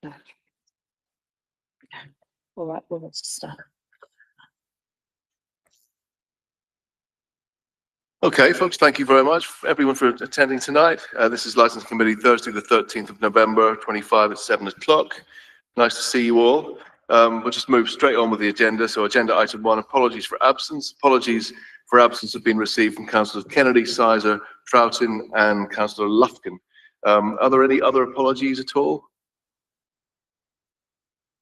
No. Okay. All right, well, let's start. Okay, folks, thank you very much, everyone, for attending tonight. This is Licensing Committee, Thursday, the 13th of November, 25 at 7 o'clock. Nice to see you all. We'll just move straight on with the agenda. So agenda item 1, apologies for absence. Apologies for absence have been received from Councillors Kennedy, Sizer, Troughton and Councillor Lufkin. Are there any other apologies at all?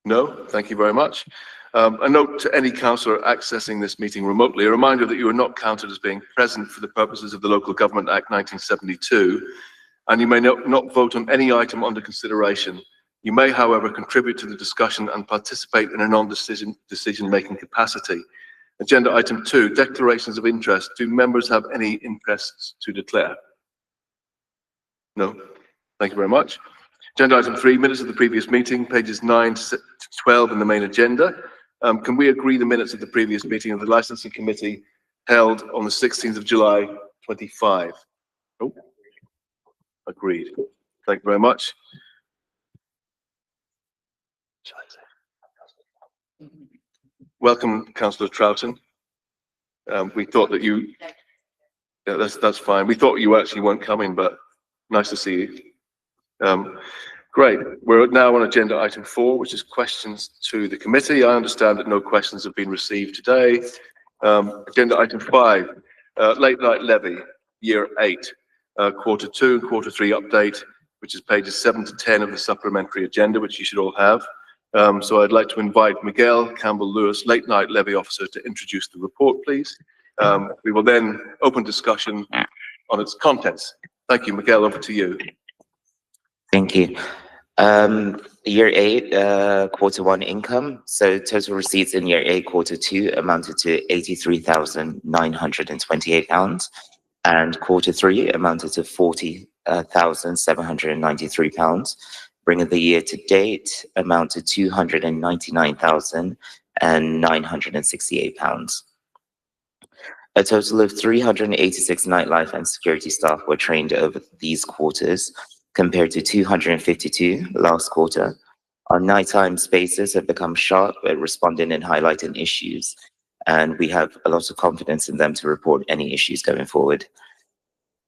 No, thank you very much. A note to any councillor accessing this meeting remotely, a reminder that you are not counted as being present for the purposes of the Local Government Act 1972, and you may not vote on any item under consideration. You may, however, contribute to the discussion and participate in a decision-making capacity. Agenda item 2, declarations of interest. Do members have any interests to declare? No, thank you very much. Agenda item 3, minutes of the previous meeting, pages 9 to 12 in the main agenda. Can we agree the minutes of the previous meeting of the Licensing Committee held on the 16th of July 25? Oh, agreed. Thank you very much. Welcome, Councillor Troughton. We thought that you, yeah, that's fine. We thought you actually weren't coming, but nice to see you. Great. We're now on agenda item 4, which is questions to the committee. I understand that no questions have been received today. Agenda item 5, late night levy, year 8, quarter 2 and quarter 3 update, which is pages 7 to 10 of the supplementary agenda, which you should all have. So I'd like to invite Miguel Campbell-Lewis, late night levy officer, to introduce the report, please. We will then open discussion on its contents. Thank you, Miguel, over to you. Thank you. Year 8, quarter 1 income. So total receipts in year 8, quarter 2 amounted to £83,928, and quarter 3 amounted to £40,793, bringing the year to date amount to £299,968. A total of 386 nightlife and security staff were trained over these quarters, compared to 252 last quarter. Our nighttime spaces have become sharp at responding and highlighting issues, and we have a lot of confidence in them to report any issues going forward.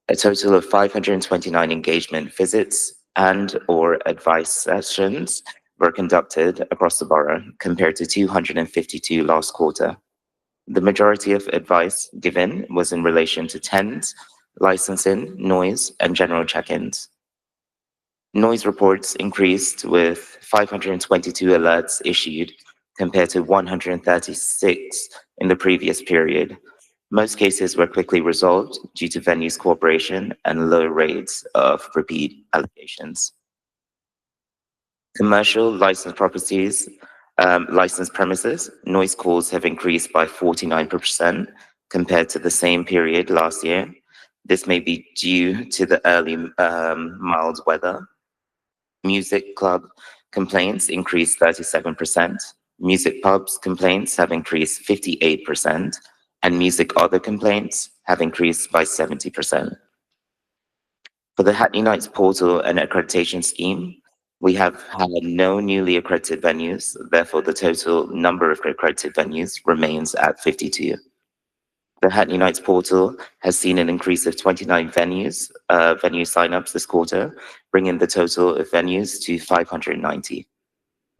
A total of 529 engagement visits and/or advice sessions were conducted across the borough, compared to 252 last quarter. The majority of advice given was in relation to TENS, licensing, noise, and general check-ins. Noise reports increased with 522 alerts issued compared to 136 in the previous period. Most cases were quickly resolved due to venues' cooperation and low rates of repeat allegations. Commercial licensed properties, licensed premises, noise calls have increased by 49% compared to the same period last year. This may be due to the early mild weather. Music club complaints increased 37%. Music pubs complaints have increased 58%, and music other complaints have increased by 70%. For the Hackney Nights portal and accreditation scheme, we have had no newly accredited venues. Therefore, the total number of accredited venues remains at 52. The Hackney Nights portal has seen an increase of 29 venues, venue signups this quarter, bringing the total of venues to 590.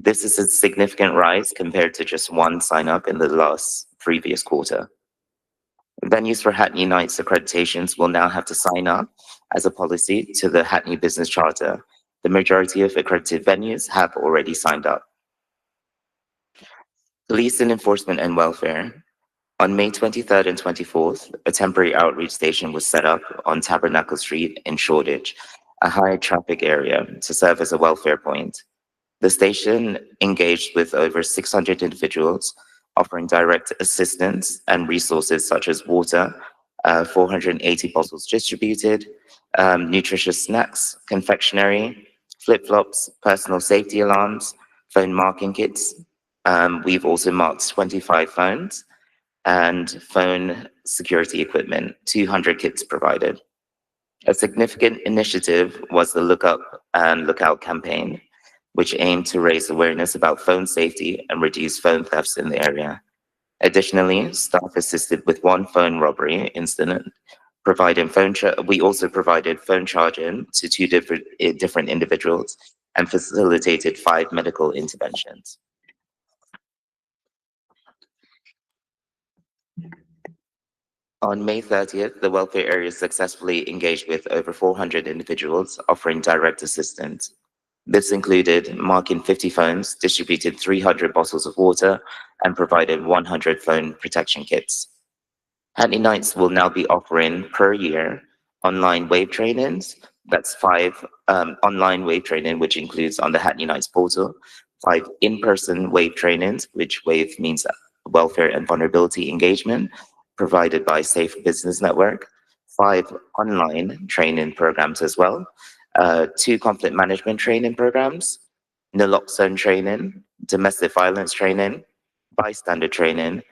This is a significant rise compared to just 1 sign-up in the previous quarter. Venues for Hackney Nights accreditations will now have to sign up as a policy to the Hackney Business Charter. The majority of accredited venues have already signed up. Police and enforcement and welfare. On May 23rd and 24th, a temporary outreach station was set up on Tabernacle Street in Shoreditch, a high traffic area, to serve as a welfare point. The station engaged with over 600 individuals, offering direct assistance and resources such as water, 480 bottles distributed, nutritious snacks, confectionery, flip-flops, personal safety alarms, phone marking kits. We've also marked 25 phones and phone security equipment, 200 kits provided. A significant initiative was the Look Up and Look Out campaign. which aim to raise awareness about phone safety and reduce phone thefts in the area. Additionally, staff assisted with one phone robbery incident, we also provided phone charging to two different individuals and facilitated 5 medical interventions. On May 30th, the welfare area successfully engaged with over 400 individuals offering direct assistance. This included marking 50 phones, distributed 300 bottles of water, and provided 100 phone protection kits. Hackney Knights will now be offering per year online wave trainings. That's 5 online wave training, which includes on the Hackney Knights portal, 5 in-person wave trainings, which wave means welfare and vulnerability engagement, provided by Safe Business Network, 5 online training programs as well, 2 conflict management training programs, naloxone training, domestic violence training, bystander training,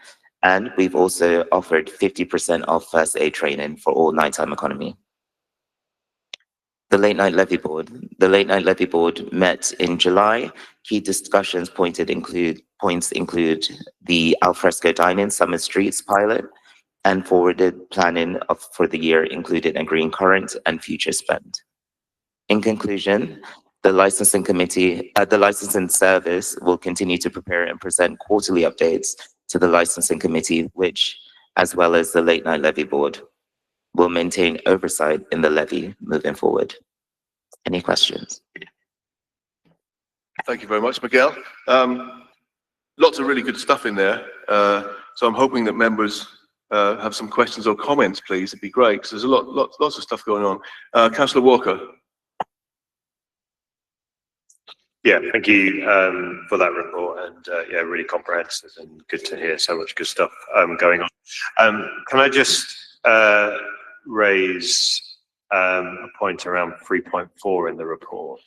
and we've also offered 50% off first aid training for all nighttime economy. The Late Night Levy Board. The Late Night Levy Board met in July. Key discussions points include the alfresco dining Summer Streets pilot, and forwarded planning for the year included agreeing current and future spend. In conclusion, the licensing service will continue to prepare and present quarterly updates to the licensing committee, which, as well as the Late Night Levy Board, will maintain oversight in the levy moving forward. Any questions? Thank you very much, Miguel. Lots of really good stuff in there. So I'm hoping that members have some questions or comments, please. It'd be great, because there's lots of stuff going on. Councillor Walker. Yeah, thank you for that report, and yeah, really comprehensive and good to hear so much good stuff going on. Can I just raise a point around 3.4 in the report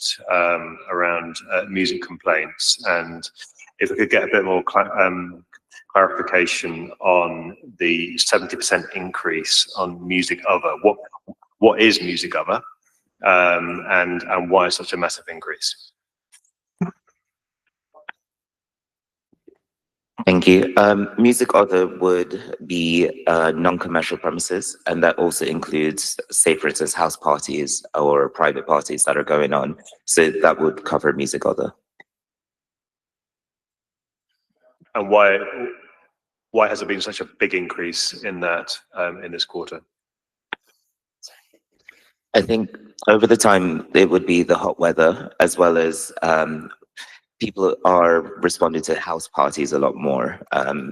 around music complaints, and if we could get a bit more clarification on the 70% increase on music other. What is music other, and why such a massive increase? Thank you. Music other would be non-commercial premises, and that also includes, say for instance, house parties or private parties that are going on. So that would cover music other. And why has there been such a big increase in that in this quarter? I think over the time it would be the hot weather, as well as people are responding to house parties a lot more.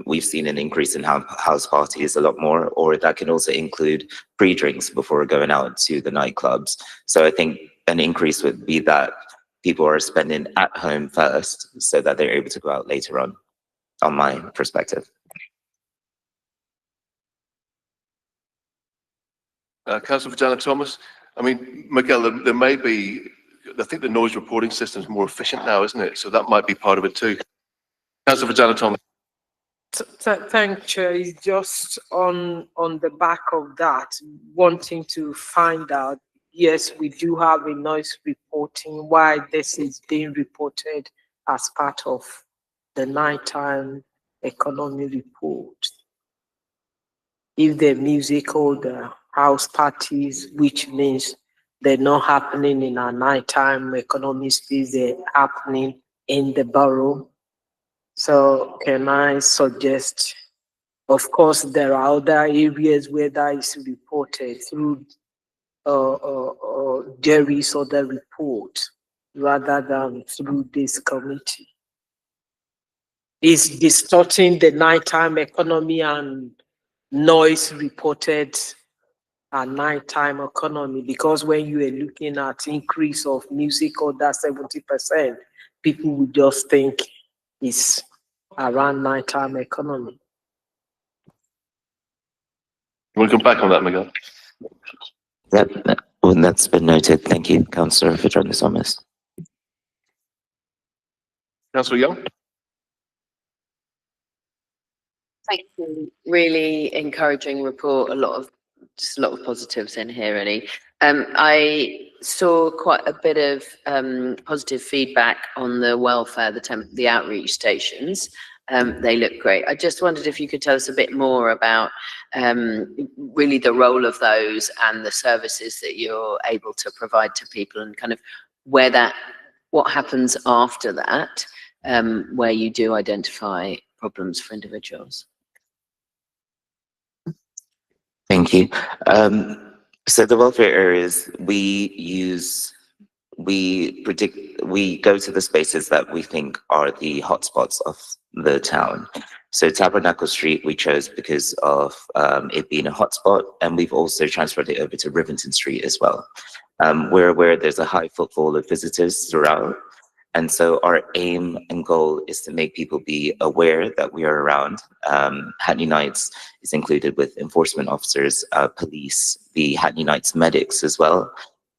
We've seen an increase in house parties a lot more, or that can also include pre-drinks before going out to the nightclubs. So I think an increase would be that people are spending at home first so that they're able to go out later on my perspective. Councillor Vagana Thomas. I mean, Miguel, there may be, I think the noise reporting system is more efficient now, isn't it? So that might be part of it too. Councillor Vagana Thomas. Thank you. It's just on the back of that, wanting to find out, yes, we do have a noise reporting, why this is being reported as part of the nighttime economy report. If the music or the house parties, which means they're not happening in our nighttime economy space, they're happening in the borough. So can I suggest, of course, there are other areas where that is reported through Jerry's other report, rather than through this committee. It's distorting the nighttime economy and noise reported at nighttime economy, because when you are looking at increase of music or that 70%, people would just think it's around nighttime economy. We'll come back on that, Miguel. Yep, well, that's been noted. Thank you, Councillor, for joining us on this. Councillor Young. Thank you. Really encouraging report. A lot of just a lot of positives in here, really. I saw quite a bit of positive feedback on the welfare, the outreach stations. They look great. I just wondered if you could tell us a bit more about really the role of those and the services that you're able to provide to people, and kind of what happens after that, where you do identify problems for individuals. Thank you. So the welfare areas, we go to the spaces that we think are the hotspots of the town. So Tabernacle Street we chose because of it being a hotspot, and we've also transferred it over to Rivington Street as well. We're aware there's a high footfall of visitors throughout, and so our aim and goal is to make people be aware that we are around. Hackney Knights is included with enforcement officers, police, the Hackney Knights medics as well,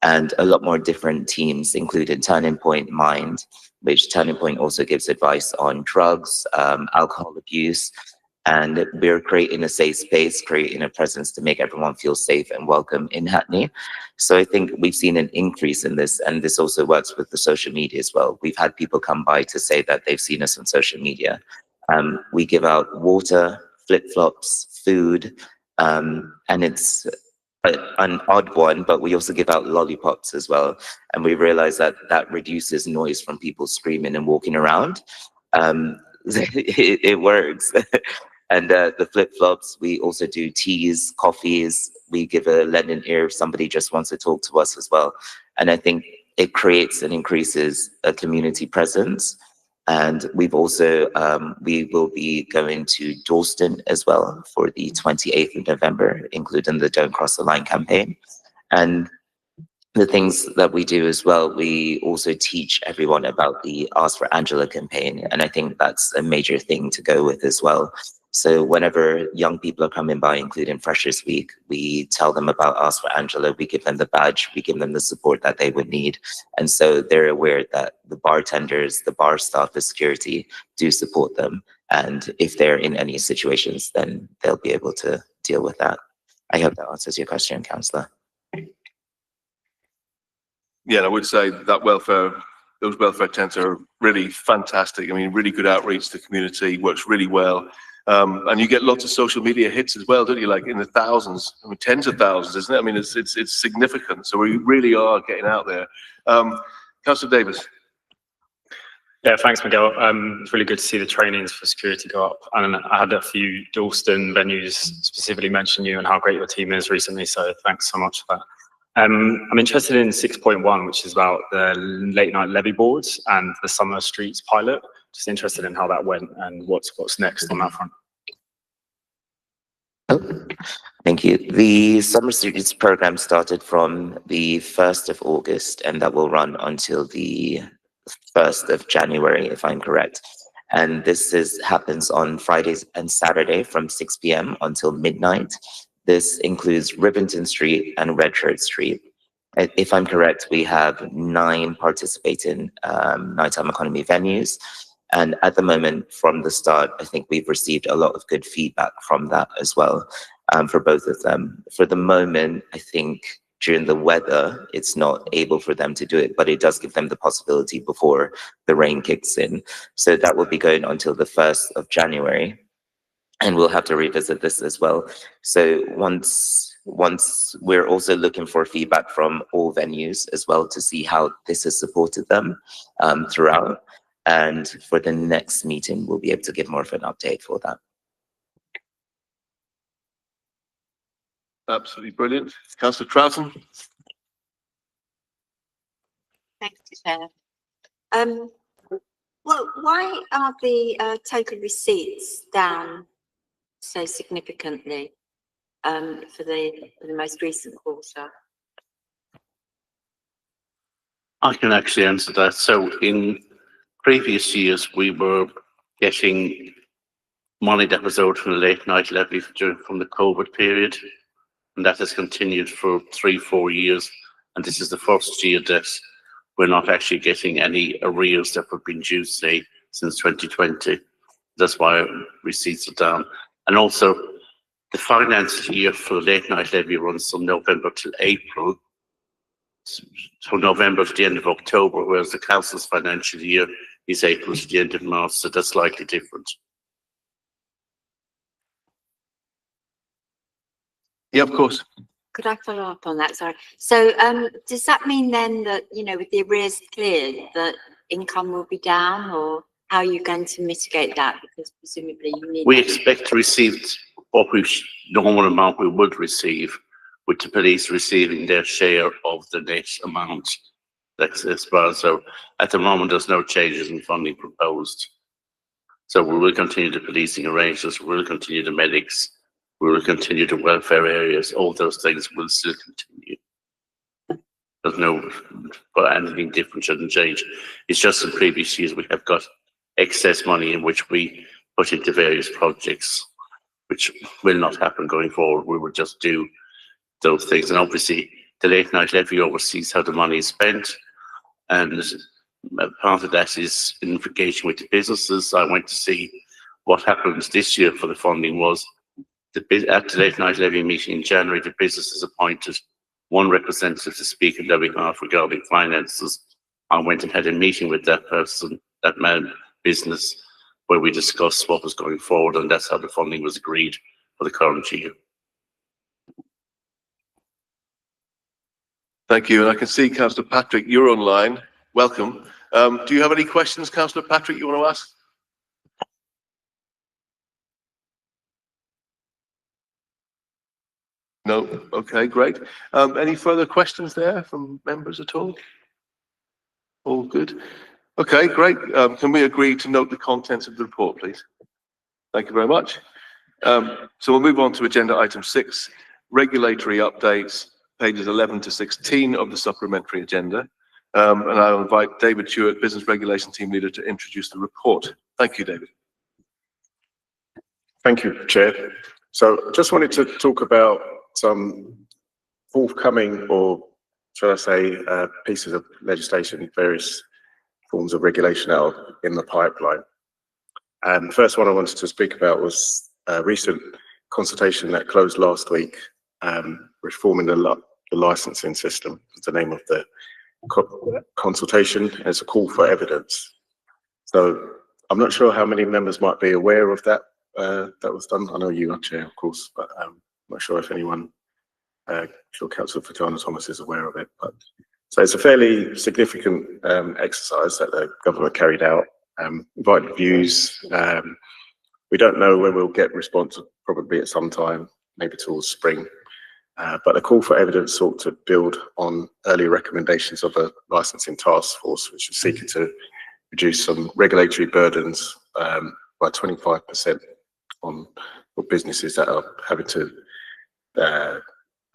and a lot more different teams, including Turning Point Mind, which Turning Point also gives advice on drugs, alcohol abuse, and we're creating a safe space, creating a presence to make everyone feel safe and welcome in Hackney. So I think we've seen an increase in this, and this also works with the social media as well. We've had people come by to say that they've seen us on social media. We give out water, flip-flops, food, and it's an odd one, but we also give out lollipops as well. And we realize that that reduces noise from people screaming and walking around. It works. And the flip-flops, we also do teas, coffees. We give a lending ear if somebody just wants to talk to us as well. And I think it creates and increases a community presence. And we've also, we will be going to Dalston as well for the 28th of November, including the Don't Cross the Line campaign. And the things that we do as well, we also teach everyone about the Ask for Angela campaign. And I think that's a major thing to go with as well. So whenever young people are coming by, including Freshers Week, we tell them about Ask for Angela, we give them the badge, we give them the support that they would need. And so they're aware that the bartenders, the bar staff, the security do support them. And if they're in any situations, then they'll be able to deal with that. I hope that answers your question, Councillor. Yeah, I would say that those welfare tents are really fantastic. I mean, really good outreach to the community, works really well. And you get lots of social media hits as well, don't you? Like in the thousands, I mean, tens of thousands, isn't it? I mean, it's significant. So we really are getting out there. Councillor Davis. Yeah, thanks, Miguel. It's really good to see the trainings for security go up. And I had a few Dalston venues specifically mention you and how great your team is recently. So thanks so much for that. I'm interested in 6.1, which is about the late night levy boards and the summer streets pilot. Just interested in how that went and what's next on that front. Oh, thank you. The Summer Streets program started from the 1st of August, and that will run until the 1st of January, if I'm correct. And this happens on Fridays and Saturday from 6 p.m. until midnight. This includes Rivington Street and Redchurch Street. If I'm correct, we have 9 participating nighttime economy venues. And at the moment, from the start, I think we've received a lot of good feedback from that as well, for both of them. For the moment, I think during the weather, it's not able for them to do it, but it does give them the possibility before the rain kicks in. So that will be going until the 1st of January. And we'll have to revisit this as well. So once we're also looking for feedback from all venues as well to see how this has supported them throughout. And for the next meeting, we'll be able to give more of an update for that. Absolutely brilliant. Councillor Troughton. Thanks, Chair. Well, why are the total receipts down so significantly for the most recent quarter? I can actually answer that. So in previous years, we were getting money that was owed from the late night levy from the COVID period, and that has continued for 3-4 years. And this is the first year that we're not actually getting any arrears that have been due, say, since 2020. That's why receipts are down. And also, the financial year for the late night levy runs from November till April. So November to the end of October, whereas the council's financial year is April to the end of March, so that's slightly different. Yeah, of course. Could I follow up on that? Sorry. So, does that mean then that, you know, with the arrears cleared, that income will be down, or how are you going to mitigate that? Because presumably you need. We expect to receive what normal amount we would receive, with the police receiving their share of the net amount. That's as well. So at the moment, there's no changes in funding proposed. So we will continue the policing arrangements, we will continue the medics, we will continue the welfare areas. All those things will still continue. There's no, but anything different shouldn't change. It's just in previous years we have got excess money in which we put into various projects, which will not happen going forward. We will just do those things. And obviously the late night levy oversees how the money is spent. And part of that is in engaging with the businesses. I went to see what happens this year for the funding was at the late night levy meeting in January, the businesses appointed one representative to speak on their behalf regarding finances. I went and had a meeting with that person, that man, business, where we discussed what was going forward, and that's how the funding was agreed for the current year. Thank you. And I can see Councillor Patrick, you're online. Welcome. Do you have any questions, Councillor Patrick, you want to ask? No? Okay, great. Any further questions there from members at all? All good. Okay, great. Can we agree to note the contents of the report, please? Thank you very much. So we'll move on to agenda item 6, regulatory updates, pages 11 to 16 of the supplementary agenda. And I'll invite David Stewart, Business Regulation Team Leader, to introduce the report. Thank you, David. Thank you, Chair. So just wanted to talk about some forthcoming, or shall I say, pieces of legislation, various forms of regulation out in the pipeline. And the first one I wanted to speak about was a recent consultation that closed last week, reforming the licensing system. Is the name of the consultation. It's a call for evidence. So I'm not sure how many members might be aware of that. That was done. I know you are, Chair, of course, but I'm not sure if anyone, sure Councillor Fatjana Thomas is aware of it. But so it's a fairly significant exercise that the government carried out. Invited views. We don't know when we'll get response, probably at some time, maybe towards spring. But the call for evidence sought to build on early recommendations of a licensing task force, which is seeking to reduce some regulatory burdens by 25% on businesses that are having to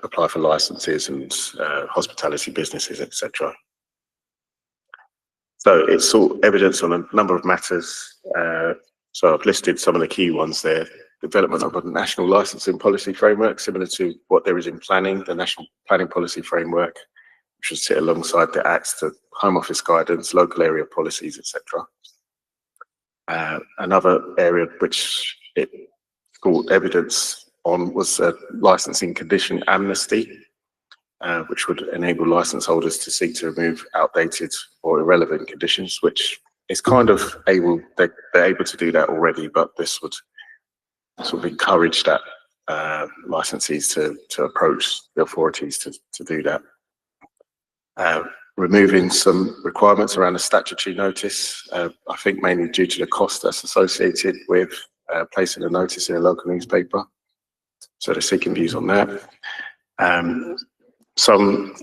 apply for licenses, and hospitality businesses, etc. So it sought evidence on a number of matters. So I've listed some of the key ones there. Development of a national licensing policy framework, similar to what there is in planning, the National Planning Policy Framework, which would sit alongside the acts to Home Office guidance, local area policies, etc. Another area which it sought evidence on was a licensing condition amnesty, which would enable license holders to seek to remove outdated or irrelevant conditions, which is kind of able, they're able to do that already, but this would sort of encourage that licensees to approach the authorities to do that. Removing some requirements around a statutory notice, I think mainly due to the cost that's associated with placing a notice in a local newspaper. So they're seeking views on that. Some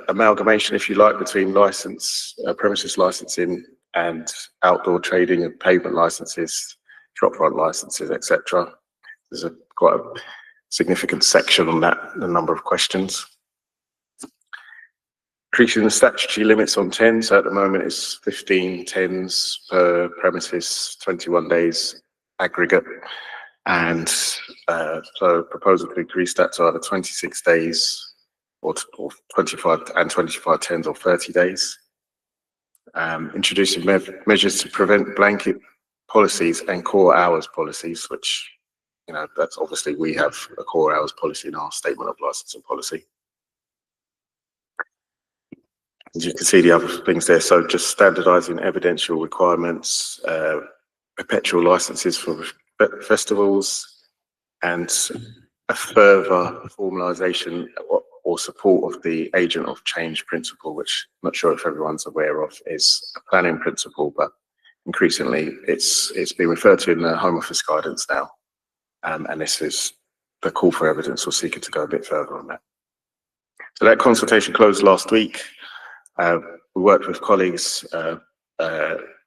amalgamation, if you like, between premises licensing and outdoor trading and pavement licenses, shopfront licenses, etc. There's quite a significant section on that, a number of questions. Increasing the statutory limits on TENs, so at the moment it's 15 TENs per premises, 21 days aggregate. And so proposal to increase that to either 26 days or 25 TENs or 30 days. Introducing measures to prevent blanket policies and core hours policies, which you know, that's obviously we have a core hours policy in our statement of licensing policy. As you can see, the other things there, so just standardising evidential requirements, perpetual licenses for festivals, and a further formalisation or support of the agent of change principle, which I'm not sure if everyone's aware of, is a planning principle, but increasingly it's been referred to in the Home Office guidance now. And this is the call for evidence. We're seeking to go a bit further on that. So that consultation closed last week. We worked with colleagues,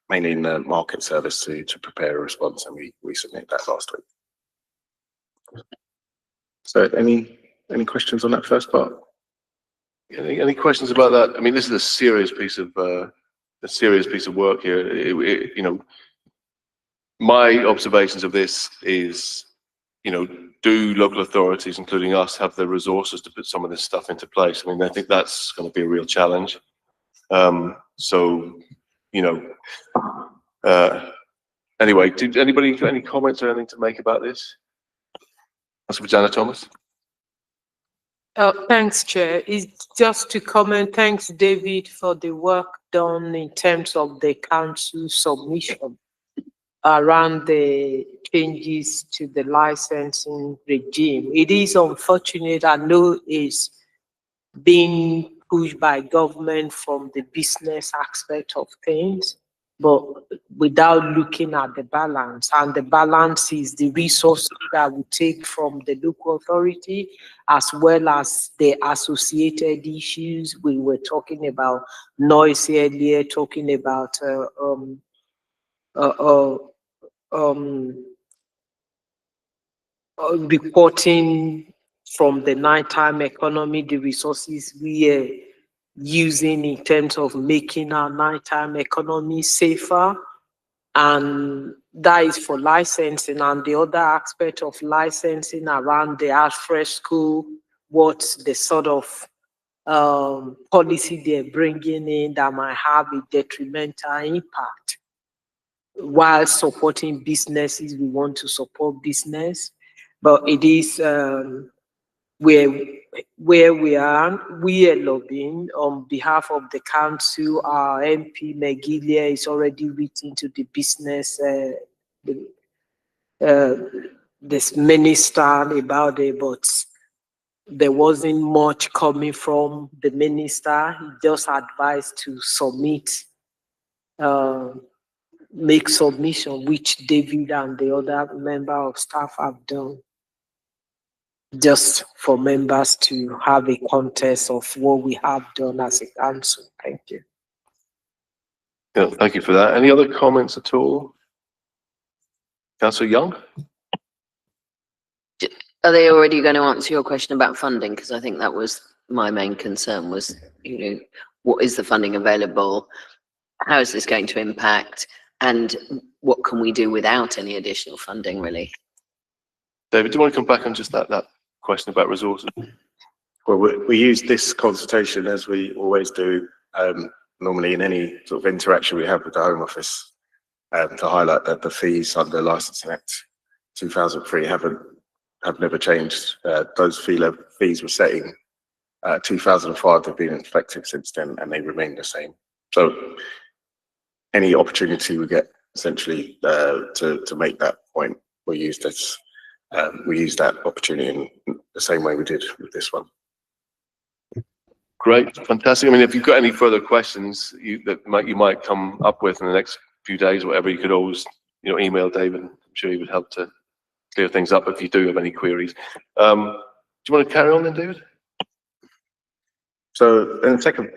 mainly in the market service, to prepare a response, and we submitted that last week. So any questions on that first part? Any questions about that? I mean, this is a serious piece of work here. You know, my observations of this is, you know, do local authorities, including us, have the resources to put some of this stuff into place? I mean, I think that's going to be a real challenge. So, you know, anyway, did anybody got any comments or anything to make about this? Councillor Jana Thomas. Thanks, Chair. It's just to comment, thanks, David, for the work done in terms of the council submission around the changes to the licensing regime. It is unfortunate, I know it's being pushed by government from the business aspect of things, but without looking at the balance, and the balance is the resources that we take from the local authority, as well as the associated issues. We were talking about noise earlier, talking about reporting from the nighttime economy, the resources we are using in terms of making our nighttime economy safer, and that is for licensing. And the other aspect of licensing around the al-fresco, what's the sort of policy they're bringing in that might have a detrimental impact. While supporting businesses, we want to support business, but it is where we are lobbying on behalf of the council. Our MP McGillia is already written to the business, this minister about it, but there wasn't much coming from the minister. He just advised to submit, make submission, which David and the other member of staff have done, just for members to have a context of what we have done as a council. Thank you. Yeah, thank you for that. Any other comments at all? Councillor Young? Are they already going to answer your question about funding? Because I think that was my main concern was, you know, what is the funding available? How is this going to impact? And what can we do without any additional funding, really? David, do you want to come back on just that question about resources? Well, we use this consultation, as we always do, normally in any sort of interaction we have with the Home Office, to highlight that the fees under Licensing Act 2003 have never changed. Those fees were set in 2005. They've been effective since then, and they remain the same. So any opportunity we get, essentially, to make that point, we use this. We use that opportunity in the same way we did with this one. Great, fantastic. I mean, if you've got any further questions that you might come up with in the next few days, or whatever, you could always, you know, email David. I'm sure he would help to clear things up if you do have any queries. Do you want to carry on then, David? So, and the second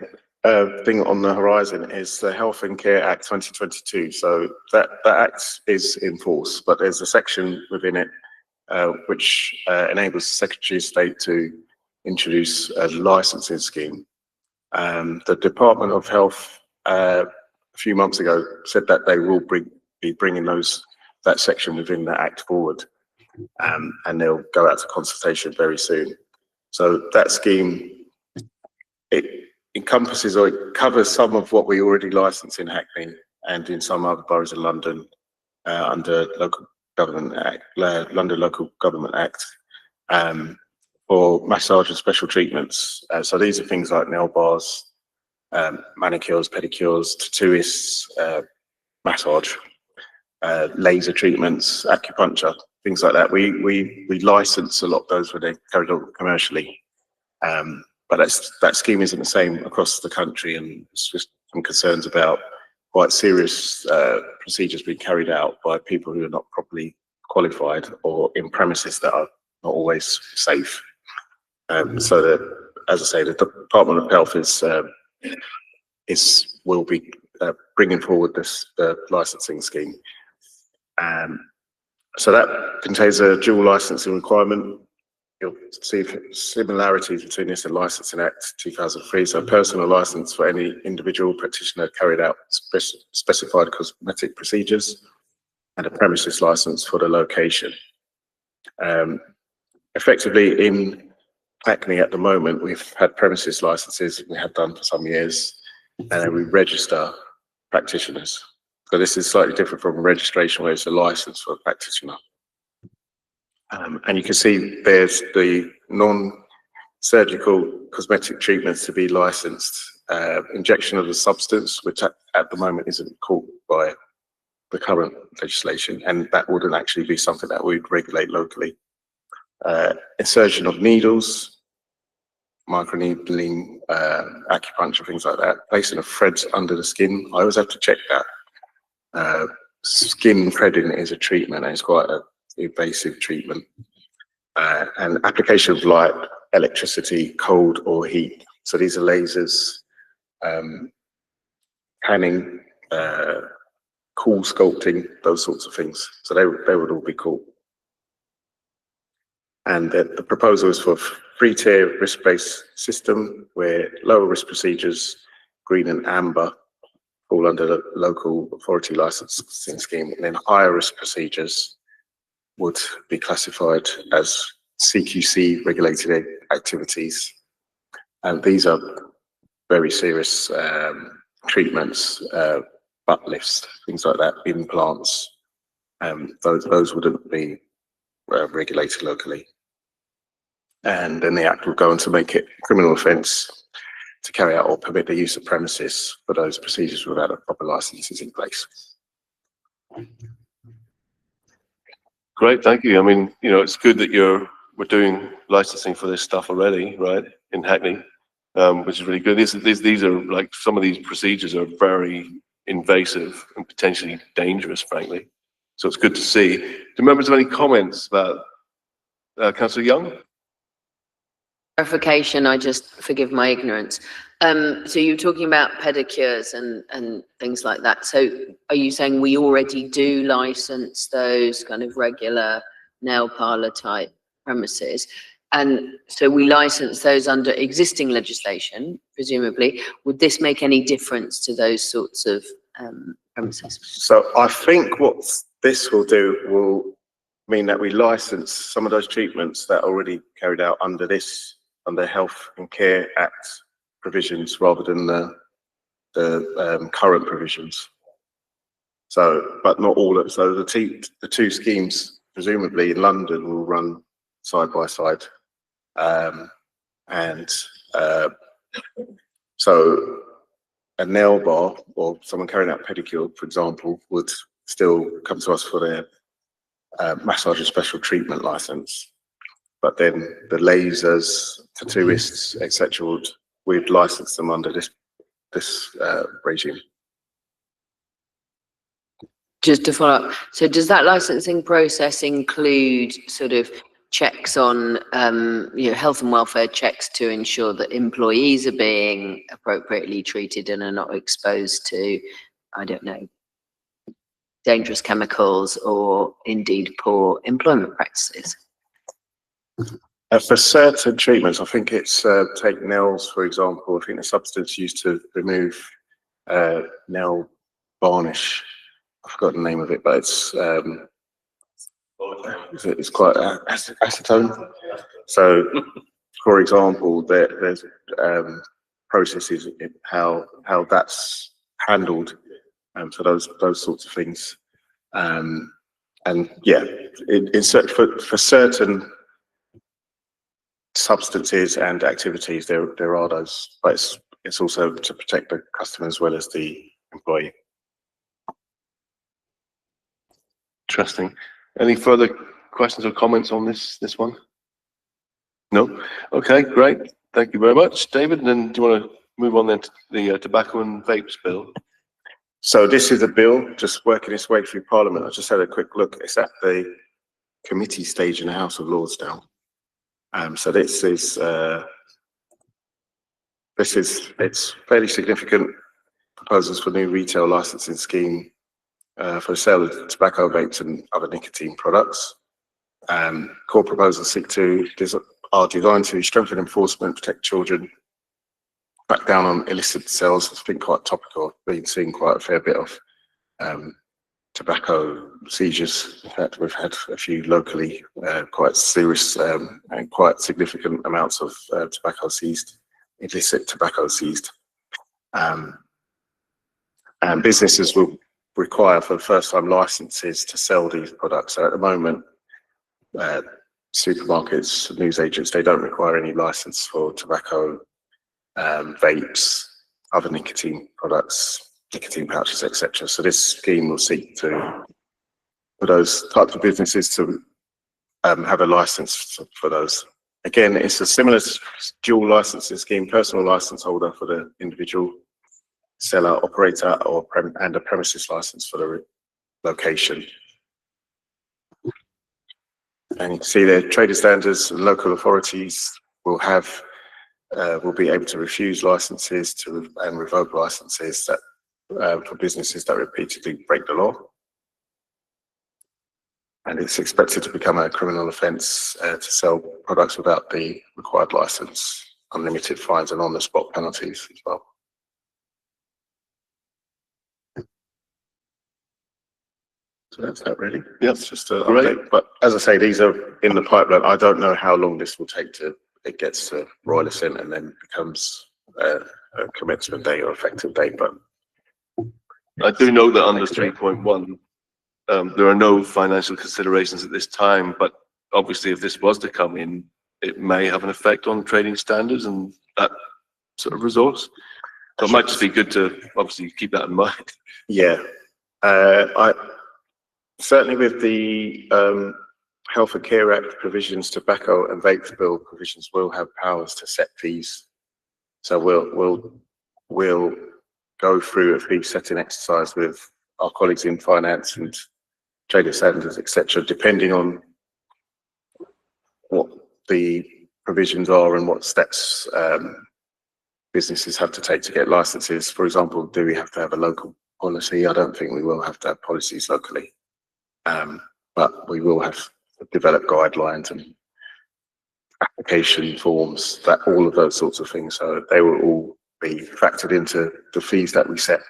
thing on the horizon is the Health and Care Act 2022. So that act is in force, but there's a section within it which enables the Secretary of State to introduce a licensing scheme. The Department of Health a few months ago said that they will be bringing that section within the act forward, and they'll go out to consultation very soon. So that scheme, it encompasses, or it covers some of what we already license in Hackney and in some other boroughs in London under local Government Act, London Local Government Act, for massage and special treatments. So these are things like nail bars, manicures, pedicures, tattooists, massage, laser treatments, acupuncture, things like that. We license a lot of those when they're carried out commercially. But that scheme isn't the same across the country, and it's just some concerns about quite serious procedures being carried out by people who are not properly qualified or in premises that are not always safe. So that, as I say, the Department of Health will be bringing forward the licensing scheme. So that contains a dual licensing requirement. You'll see similarities between this and Licensing Act 2003. So a personal license for any individual practitioner carried out specified cosmetic procedures, and a premises license for the location. Effectively, in Hackney at the moment, we've had premises licenses, we have done for some years, and then we register practitioners. So this is slightly different from a registration where it's a license for a practitioner. And you can see there's the non-surgical cosmetic treatments to be licensed. Injection of the substance, which at the moment isn't caught by the current legislation, and that wouldn't actually be something that we'd regulate locally. Insertion of needles, microneedling, acupuncture, things like that. Placing of threads under the skin. I always have to check that. Skin threading is a treatment, and it's quite a invasive treatment. And application of light, electricity, cold or heat. So these are lasers, panning, cool sculpting, those sorts of things. So they would all be cool. And the proposal is for a three-tier risk-based system where lower risk procedures, green and amber, fall under the local authority licensing scheme, and then higher risk procedures would be classified as CQC regulated activities. And these are very serious treatments, butt lifts, things like that, implants. Those wouldn't be regulated locally. And then the Act will go on to make it a criminal offence to carry out or permit the use of premises for those procedures without a proper licenses in place. Great, thank you. I mean, you know, it's good that we're doing licensing for this stuff already, right, in Hackney, which is really good. These are like, some of these procedures are very invasive and potentially dangerous, frankly. So it's good to see. Do members have any comments about Councillor Young? Clarification, I just forgive my ignorance. So you're talking about pedicures and things like that. So are you saying we already do license those kind of regular nail parlor type premises? And so we license those under existing legislation, presumably. Would this make any difference to those sorts of premises? So I think what this will do will mean that we license some of those treatments that are already carried out under Health and Care Act provisions rather than the current provisions. So, but not all of, so the two schemes presumably in London will run side by side. So a nail bar or someone carrying out pedicure, for example, would still come to us for their massage and special treatment license. But then the lasers, tattooists, etc., we'd license them under this regime. Just to follow up, so does that licensing process include sort of checks on, health and welfare checks to ensure that employees are being appropriately treated and are not exposed to, I don't know, dangerous chemicals or indeed poor employment practices? For certain treatments, I think it's take nails, for example. I think the substance used to remove nail varnish. I forgot the name of it, but it's quite acetone. So, for example, there's processes in how that's handled for those sorts of things. And yeah, for certain substances and activities, there are those, but it's also to protect the customer as well as the employee. Interesting. Any further questions or comments on this one? No? Okay, great. Thank you very much, David. And then do you want to move on then to the tobacco and vapes bill? So this is a bill just working its way through Parliament. I just had a quick look. It's at the committee stage in the House of Lords now. So it's fairly significant proposals for new retail licensing scheme for the sale of tobacco, vapes and other nicotine products. Core proposals are designed to strengthen enforcement, protect children, crack down on illicit sales. It's been quite topical. I've been seeing quite a fair bit of tobacco seizures. In fact, we've had a few locally, quite serious and quite significant amounts of tobacco seized, illicit tobacco seized. And businesses will require for the first time licenses to sell these products. So at the moment, supermarkets, newsagents, they don't require any license for tobacco, vapes, other nicotine products, nicotine pouches, etc. So this scheme will seek to, for those types of businesses to have a license for those. Again, it's a similar dual licensing scheme, personal license holder for the individual seller, operator, and a premises license for the location. And you can see the trading standards and local authorities will be able to refuse licenses and revoke licenses that for businesses that repeatedly break the law. And it's expected to become a criminal offence to sell products without the required licence, unlimited fines and on-the-spot penalties as well. So that's that really. Yep. It's just a Great. update. But as I say, these are in the pipeline. I don't know how long this will take to it gets to Royal Assent and then becomes a commencement date or effective date. But I do know that under 3.1, there are no financial considerations at this time, but obviously if this was to come in, it may have an effect on trading standards and that sort of resource. So it might just be good to obviously keep that in mind. yeah, I certainly with the Health and Care Act provisions, tobacco and vapes bill provisions will have powers to set fees. So we'll go through a fee setting exercise with our colleagues in finance and trading standards, etc., depending on what the provisions are and what steps businesses have to take to get licenses. For example, do we have to have a local policy? I don't think we will have to have policies locally, but we will have to develop guidelines and application forms, that all of those sorts of things. So they will all be factored into the fees that we set,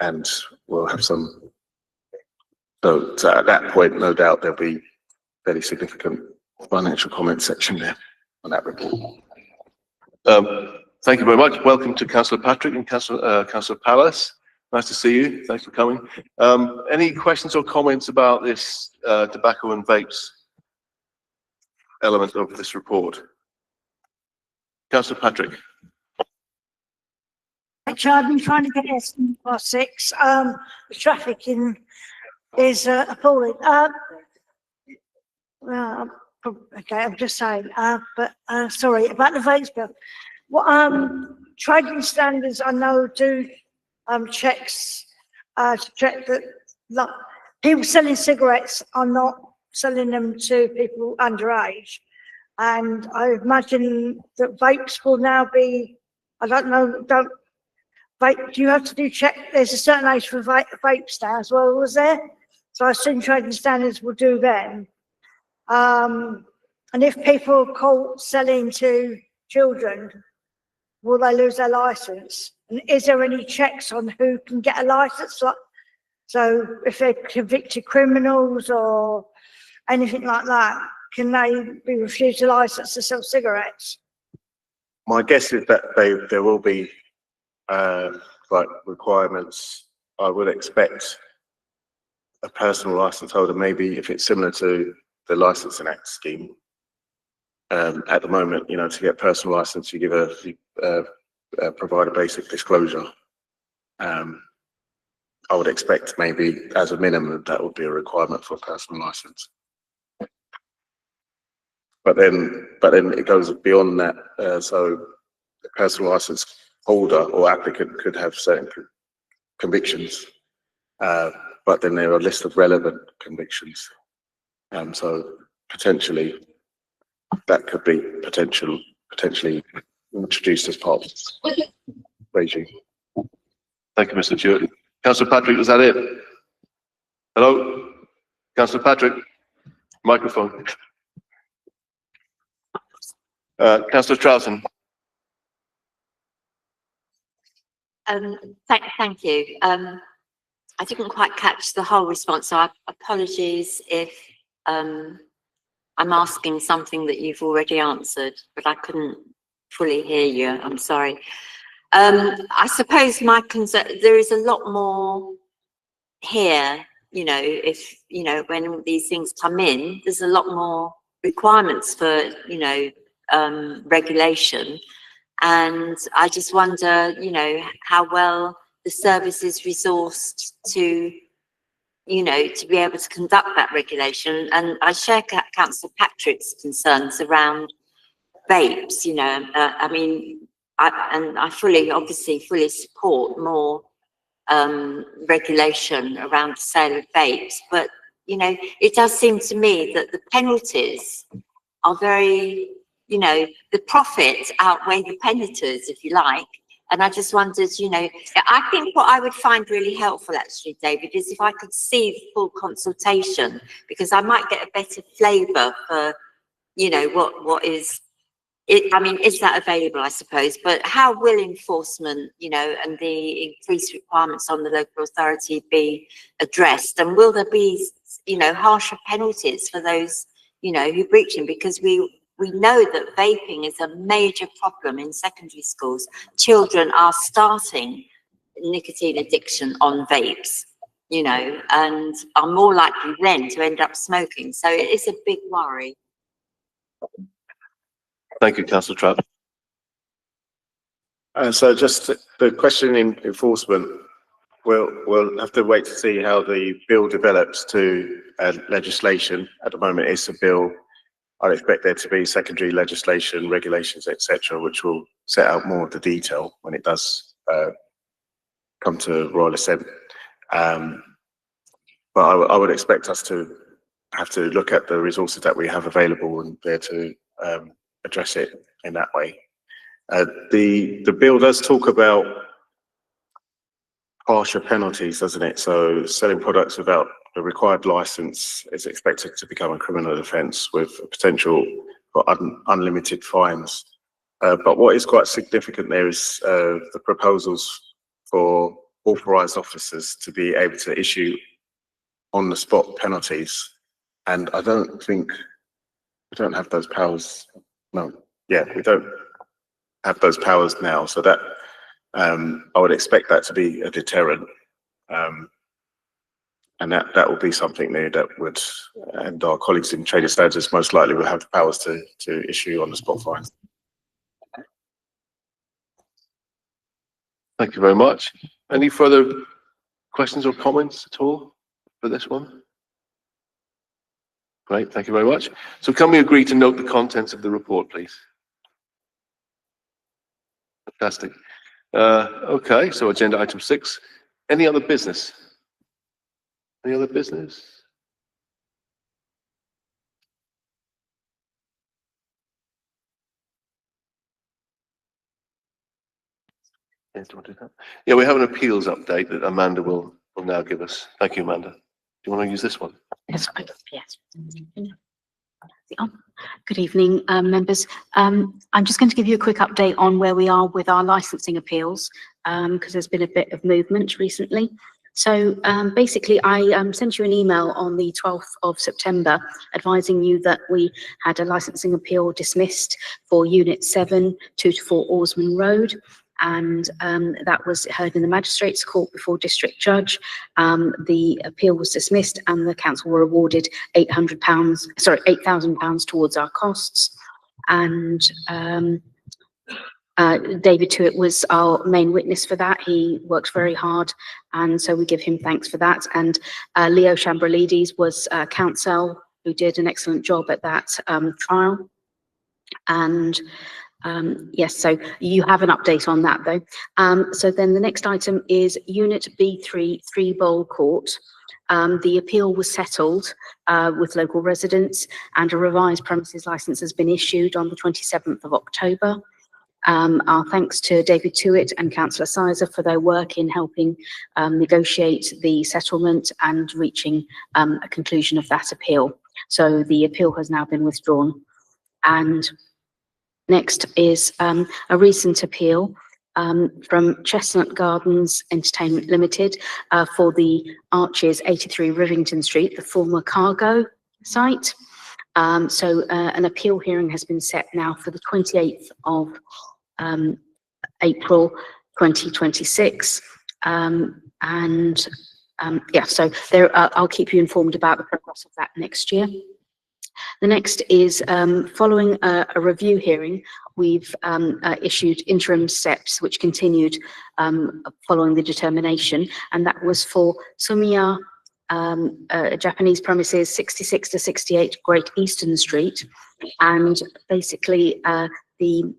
and we'll have some. So at that point, no doubt there'll be fairly significant financial comment section there on that report. Thank you very much. Welcome to Councillor Patrick and Councillor Palace. Nice to see you. Thanks for coming. Any questions or comments about this tobacco and vapes element of this report? Councillor Patrick. Actually, I've been trying to get here since past 6. The traffic is appalling. Well, okay, I'm just saying. But sorry about the vapes bill. What trading standards I know do checks to check that people selling cigarettes are not selling them to people underage, and I imagine that vapes will now be. I don't know. Vape, do you have to do check? There's a certain age for vapes now as well, was there? So I assume trading standards will do them. And if people are caught selling to children, will they lose their license? And is there any checks on who can get a license? So if they're convicted criminals or anything like that, can they be refused a license to sell cigarettes? My guess is that there will be like requirements. I would expect a personal license holder, maybe if it's similar to the Licensing Act scheme. At the moment, you know, to get personal license, you provide a basic disclosure. I would expect maybe as a minimum that would be a requirement for a personal license. But then it goes beyond that. So the personal license holder or applicant could have certain convictions, but then there are a list of relevant convictions. So potentially that could be potentially introduced as part of the regime. Thank you, Mr. Stewart. Councillor Patrick, was that it? Hello? Councillor Patrick? Microphone. Councillor Troughton? Thank you. I didn't quite catch the whole response, so apologies if I'm asking something that you've already answered, but I couldn't fully hear you. I'm sorry. I suppose my concern, there is a lot more here, you know, if, you know, when these things come in, there's a lot more requirements for, you know, regulation. And I just wonder, you know, how well the service is resourced to, you know, to be able to conduct that regulation. And I share Councillor Patrick's concerns around vapes, you know, I mean, I obviously fully support more regulation around the sale of vapes, but, you know, it does seem to me that the penalties are very, you know, the profits outweigh the penalties, if you like. And I just wondered, you know, I think what I would find really helpful actually, David, is if I could see the full consultation, because I might get a better flavour for, you know, what is it. I mean, is that available, I suppose, but how will enforcement, you know, and the increased requirements on the local authority be addressed? And will there be, you know, harsher penalties for those, you know, who breach them? Because we know that vaping is a major problem in secondary schools. Children are starting nicotine addiction on vapes, you know, and are more likely then to end up smoking. So it is a big worry. Thank you, Councillor Trout. So just the question in enforcement, we'll have to wait to see how the bill develops to legislation. At the moment, it's a bill. I'd expect there to be secondary legislation, regulations, etc., which will set out more of the detail when it does come to Royal Assent. But I would expect us to have to look at the resources that we have available and there to address it in that way. The bill does talk about harsher penalties, doesn't it? So selling products without the required license is expected to become a criminal offence with a potential for unlimited fines. But what is quite significant there is the proposals for authorised officers to be able to issue on-the-spot penalties. And I don't think we don't have those powers. No, yeah, we don't have those powers now. So that I would expect that to be a deterrent. And that will be something there that would, and our colleagues in trading standards most likely will have the powers to issue on-the-spot fines. Thank you very much. Any further questions or comments at all for this one? Great, thank you very much. So can we agree to note the contents of the report, please? Fantastic. Okay, so agenda item 6. Any other business? Any other business? Yes, do you want to do that? Yeah, we have an appeals update that Amanda will now give us. Thank you, Amanda. Do you want to use this one? Yes, yes. Good evening, members. I'm just going to give you a quick update on where we are with our licensing appeals, because there's been a bit of movement recently. So basically, I sent you an email on the 12th of September advising you that we had a licensing appeal dismissed for Unit 7, 2 to 4 Orsman Road. and that was heard in the Magistrates Court before District Judge. The appeal was dismissed and the council were awarded £8,000 towards our costs. And David Tuitt was our main witness for that. He worked very hard, and so we give him thanks for that. And Leo Chambralides was counsel who did an excellent job at that trial. And yes, so you have an update on that though. So then the next item is Unit B3, 3 Bowl Court. The appeal was settled with local residents, and a revised premises licence has been issued on the 27th of October. Our thanks to David Tuitt and Councillor Sizer for their work in helping negotiate the settlement and reaching a conclusion of that appeal. So the appeal has now been withdrawn. And next is a recent appeal from Chestnut Gardens Entertainment Limited for the Arches 83 Rivington Street, the former cargo site. So an appeal hearing has been set now for the 28th of April 2026. Yeah, so there, I'll keep you informed about the progress of that next year. The next is following a review hearing, we've issued interim steps which continued following the determination, and that was for Sumiya Japanese premises 66 to 68 Great Eastern Street. And basically the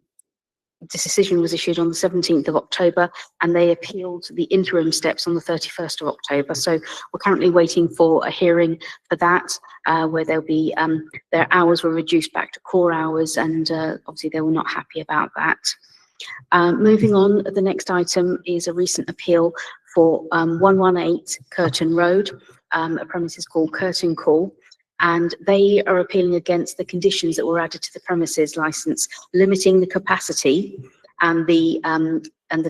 decision was issued on the 17th of October, and they appealed the interim steps on the 31st of October. So we're currently waiting for a hearing for that, where there'll be, their hours were reduced back to core hours, and obviously they were not happy about that. Moving on, the next item is a recent appeal for 118 Curtin Road, a premises called Curtin Call. And they are appealing against the conditions that were added to the premises licence, limiting the capacity and the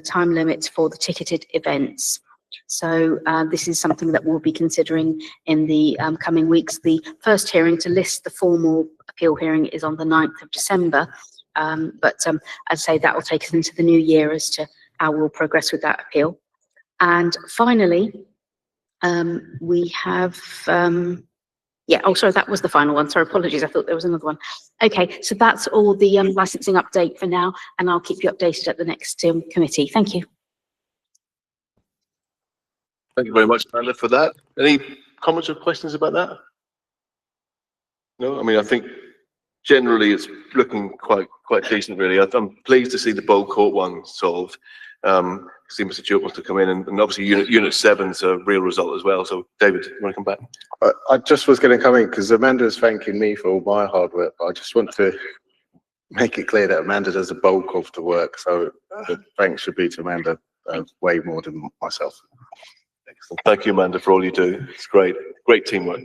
time limit for the ticketed events. So this is something that we'll be considering in the coming weeks. The first hearing to list the formal appeal hearing is on the 9th of December. But I'd say that will take us into the new year as to how we'll progress with that appeal. And finally, we have... yeah, oh, sorry, that was the final one. Sorry, apologies. I thought there was another one. Okay, so that's all the licensing update for now, and I'll keep you updated at the next committee. Thank you. Thank you very much, Amanda, for that. Any comments or questions about that? No, I mean, I think generally it's looking quite decent, really. I'm pleased to see the Bowl Court one solved. See Mr. Tuitt wants to come in, and obviously Unit 7's a real result as well. So David, you want to come back? I just was going to come in because Amanda's thanking me for all my hard work, but I just want to make it clear that Amanda does the bulk of the work. So the thanks should be to Amanda way more than myself. Excellent. Thank you, Amanda, for all you do. It's great teamwork.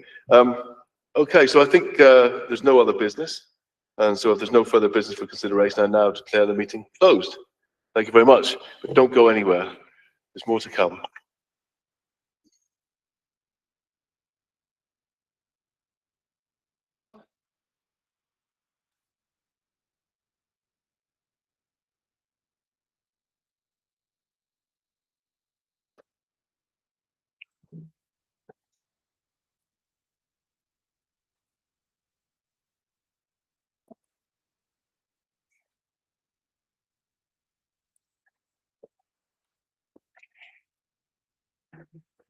Okay, so I think there's no other business. And so if there's no further business for consideration, I now declare the meeting closed. Thank you very much. But don't go anywhere. There's more to come.